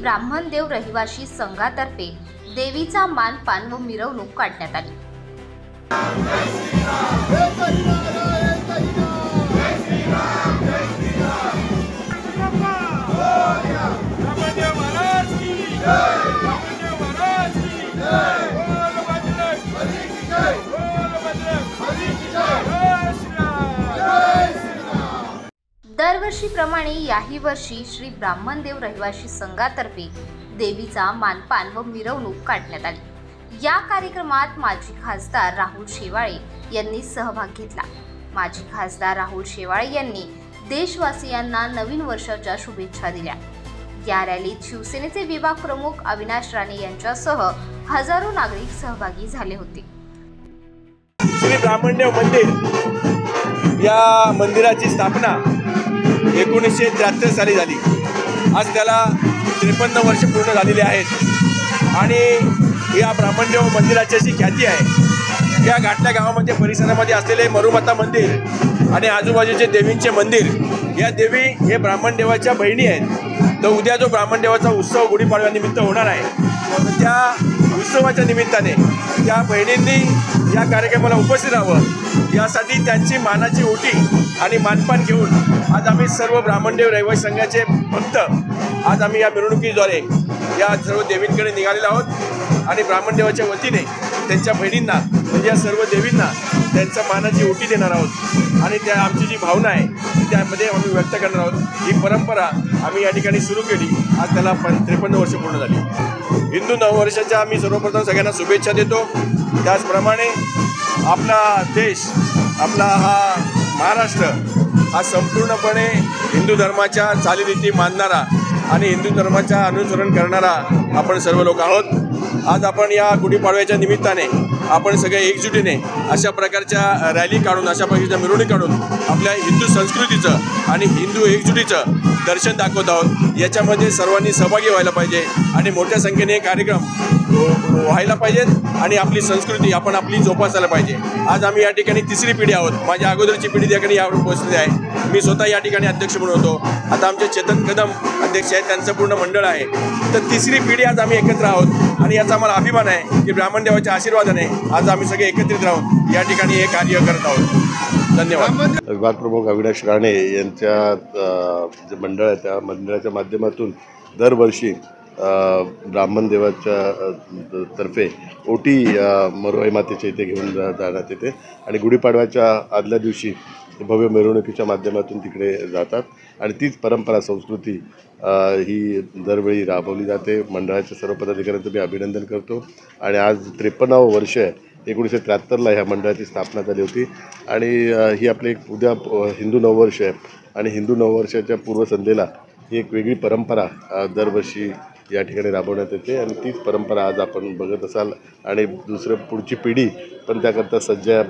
ब्राह्मणदेव रहिवाशी संघातर्फे देवीचा मानपान व मिरवणूक काढण्यात आली। दरवर्षीप्रमाणे याही वर्षी श्री ब्राह्मणदेव रहिवाशी संघातर्फे देवीचा मानपान व मिरवणूक काढण्यात आली। या कार्यक्रमात माजी खासदार राहुल शेवाळे यांनी सहभाग घेतला। माजी खासदार राहुल शेवाळे यांनी देशवासियांना नवीन वर्षाच्या शुभेच्छा दिल्या। या रॅलीत शिवसेनेचे विभाग प्रमुख अविनाश राणे यांच्यासह हजारो नागरिक सहभागी झाले होते। श्री ब्राह्मणदेव मंदिर या मंदिराची स्थापना 1973 साली झाली। आज त्याला 53 वर्ष पूर्ण झालेली आहेत आणि या ब्राह्मणदेव मंदिराची अशी ख्याती आहे। या घाटल्या गावामध्ये परिसरामध्ये असलेले मरुमाता मंदिर आणि आजूबाजूचे देवींचे मंदिर, या देवी हे ब्राह्मणदेवाच्या बहिणी आहेत। तर उद्या जो ब्राह्मणदेवाचा उत्सव गुढीपाडव्यानिमित्त होणार आहे, त्या उत्सवाच्या निमित्ताने त्या बहिणींनी या कार्यक्रमाला उपस्थित राहावं यासाठी त्यांची मानाची ओटी आणि मानपान घेऊन आज आम्ही सर्व ब्राह्मणदेव रहिवासी संघाचे भक्त आज आम्ही या मिरवणुकीद्वारे या सर्व देवींकडे निघालेलो आहोत आणि ब्राह्मणदेवाच्या वतीने त्यांच्या बहिणींना म्हणजे या सर्व देवींना त्यांच्या मानाची ओटी देणार आहोत आणि त्या आमची जी भावना आहे त्यामध्ये आम्ही व्यक्त करणार आहोत। ही परंपरा आम्ही या ठिकाणी सुरू केली। आज त्याला 53 वर्ष पूर्ण झाली। हिंदू नववर्षाच्या आम्ही सर्वप्रथम सगळ्यांना शुभेच्छा देतो। त्याचप्रमाणे आपला देश, आपला हा महाराष्ट्र हा संपूर्णपणे हिंदू धर्माच्या चालीरीती मानणारा आणि हिंदू धर्माचा अनुसरण करणारा आपण सर्व लोक आहोत। आज आपण या गुढीपाडव्याच्या निमित्ताने आपण सगळे एकजुटीने अशा प्रकारच्या रॅली काढून, अशा प्रकारच्या मिरवणूक काढून आपल्या हिंदू संस्कृतीचं आणि हिंदू एकजुटीचं दर्शन दाखवत आहोत। याच्यामध्ये सर्वांनी सहभागी व्हायला पाहिजे आणि मोठ्या संख्येने हे कार्यक्रम व्हायला पाहिजेत आणि आपली संस्कृती आपण आपली जोपासायला पाहिजे। आज आम्ही या ठिकाणी तिसरी पिढी आहोत। माझ्या अगोदरची पिढी त्या ठिकाणी यावर पोहोचली आहे। मी स्वतः या ठिकाणी अध्यक्ष म्हणून होतो। आता आमचे चेतन कदम अध्यक्ष आहेत, त्यांचं पूर्ण मंडळ आहे। तर तिसरी पिढी आज आम्ही एकत्र आहोत आणि याचा आम्हाला अभिमान आहे की ब्राह्मणदेवाच्या आशीर्वादाने आज आम्ही सगळे एकत्रित राहून या ठिकाणी हे कार्य करत आहोत। धन्यवाद। विभाग प्रमुख अविनाश राणे यांच्या जे मंडळ आहे त्या मंडळाच्या माध्यमातून दरवर्षी ब्राह्मणदेवाच्या तर्फे ओटी मरुआई मातेच्या इथे घेऊन जाण्यात येते आणि गुढीपाडव्याच्या आदल्या दिवशी भव्य मिरवणुकीच्या माध्यमातून तिकडे जातात आणि तीच परंपरा संस्कृती ही दरवेळी राबवली जाते। मंडळाच्या सर्व पदाधिकाऱ्यांचं मी अभिनंदन करतो आणि आज 53वं वर्ष आहे। 1973ला ह्या मंडळाची स्थापना झाली होती आणि ही आपली उद्या हिंदू नववर्ष आहे आणि हिंदू नववर्षाच्या पूर्वसंध्येला ही एक वेगळी परंपरा दरवर्षी या ठिकाणी राबवण्यात येते आणि तीच परंपरा आज आपण बघत असाल आणि पुढची पिढी पण त्याकरता सज्ज आहे।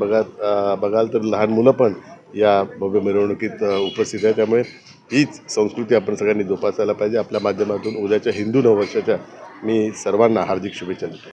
बघाल तर लहान मुलं पण या भव्य मिरवणुकीत उपस्थित आहे। त्यामुळे हीच संस्कृती आपण सगळ्यांनी जोपासायला पाहिजे। आपल्या माध्यमातून उद्याच्या हिंदू नववर्षाच्या मी सर्वांना हार्दिक शुभेच्छा देतो।